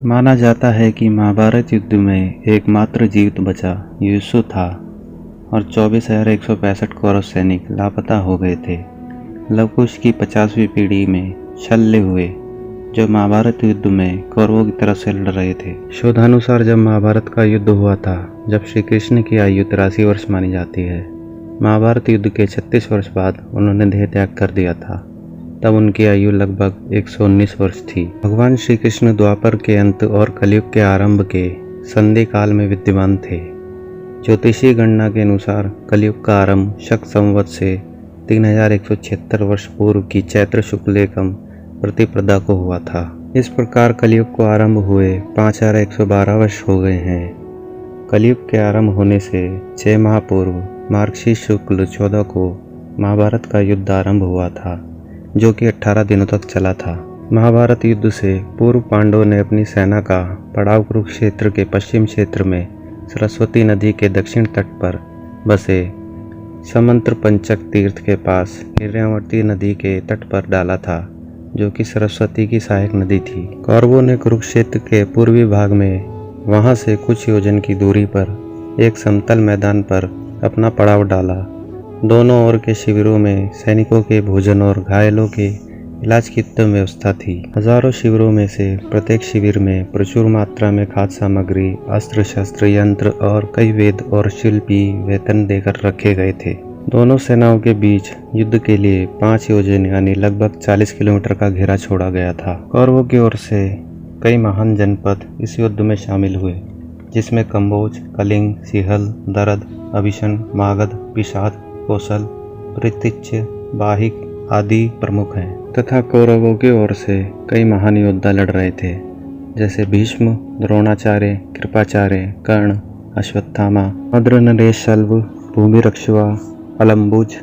माना जाता है कि महाभारत युद्ध में एकमात्र जीवित बचा युसु था और 24,165 कौरव सैनिक लापता हो गए थे। लवकुश की 50वीं पीढ़ी में शल्य हुए जो महाभारत युद्ध में कौरवों की तरफ से लड़ रहे थे। शोधानुसार जब महाभारत का युद्ध हुआ था, जब श्री कृष्ण की आयु 83 वर्ष मानी जाती है, महाभारत युद्ध के 36 वर्ष बाद उन्होंने देह त्याग कर दिया था। तब उनकी आयु लगभग 119 वर्ष थी। भगवान श्री कृष्ण द्वापर के अंत और कलयुग के आरंभ के संधि काल में विद्यमान थे। ज्योतिषीय गणना के अनुसार कलयुग का आरंभ शक संवत से 3176 वर्ष पूर्व की चैत्र शुक्ल एकम प्रतिपदा को हुआ था। इस प्रकार कलयुग को आरंभ हुए 5112 वर्ष हो गए हैं। कलयुग के आरंभ होने से 6 माह पूर्व मार्गशीर्ष शुक्ल 14 को महाभारत का युद्ध आरंभ हुआ था, जो कि 18 दिनों तक चला था। महाभारत युद्ध से पूर्व पांडवों ने अपनी सेना का पड़ाव कुरुक्षेत्र के पश्चिम क्षेत्र में सरस्वती नदी के दक्षिण तट पर बसे समंत्र पंचक तीर्थ के पास हिरण्यवती नदी के तट पर डाला था, जो कि सरस्वती की सहायक नदी थी। कौरवों ने कुरुक्षेत्र के पूर्वी भाग में वहां से कुछ योजन की दूरी पर एक समतल मैदान पर अपना पड़ाव डाला। दोनों ओर के शिविरों में सैनिकों के भोजन और घायलों के इलाज की उत्तम व्यवस्था थी। हजारों शिविरों में से प्रत्येक शिविर में प्रचुर मात्रा में खाद्य सामग्री, अस्त्र शस्त्र, यंत्र और कई वेद और शिल्पी वेतन देकर रखे गए थे। दोनों सेनाओं के बीच युद्ध के लिए 5 योजन यानी लगभग 40 किलोमीटर का घेरा छोड़ा गया था। कौरवों की ओर से कई महान जनपद इस युद्ध में शामिल हुए, जिसमें कंबोज, कलिंग, सिहल, दरद, अभिशन, मागध, पिशाद, कौशल, पृथिच्य, बाहिक आदि प्रमुख हैं। तथा कौरवों की ओर से कई महान योद्धा लड़ रहे थे, जैसे भीष्म, द्रोणाचार्य, कृपाचार्य, कर्ण, अश्वत्थामा, मद्र नरेश, शल्व, भूमिरक्षवा, अलम्बुज,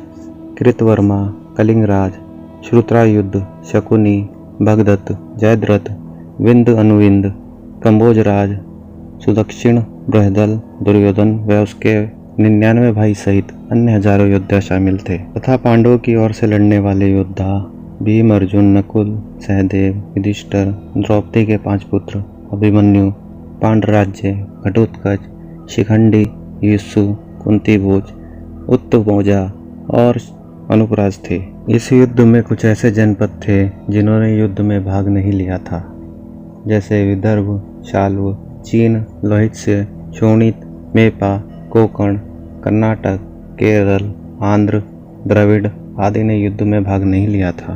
कृतवर्मा, कलिंगराज, श्रुत्रायुध, शकुनी, भगदत्त, जयद्रथ, विंद अनुविंद, कंबोजराज, सुदक्षिण, बृहदल, दुर्योधन व उसके 99 भाई सहित अन्य हजारों योद्धा शामिल थे। तथा पांडवों की ओर से लड़ने वाले योद्धा भीम, अर्जुन, नकुल, सहदेव, युधिष्ठिर, द्रौपदी के 5 पुत्र, अभिमन्यु, पांडराज्य, घटोत्कच, शिखंडी, युसु, कुंतीभोज, उत्तमौजा और अनुपराज थे। इस युद्ध में कुछ ऐसे जनपद थे जिन्होंने युद्ध में भाग नहीं लिया था, जैसे विदर्भ, शाल्व, चीन, लोहित्य, शोणित, मेपा, कोंकण, कर्नाटक, केरल, आंध्र, द्रविड़ आदि ने युद्ध में भाग नहीं लिया था।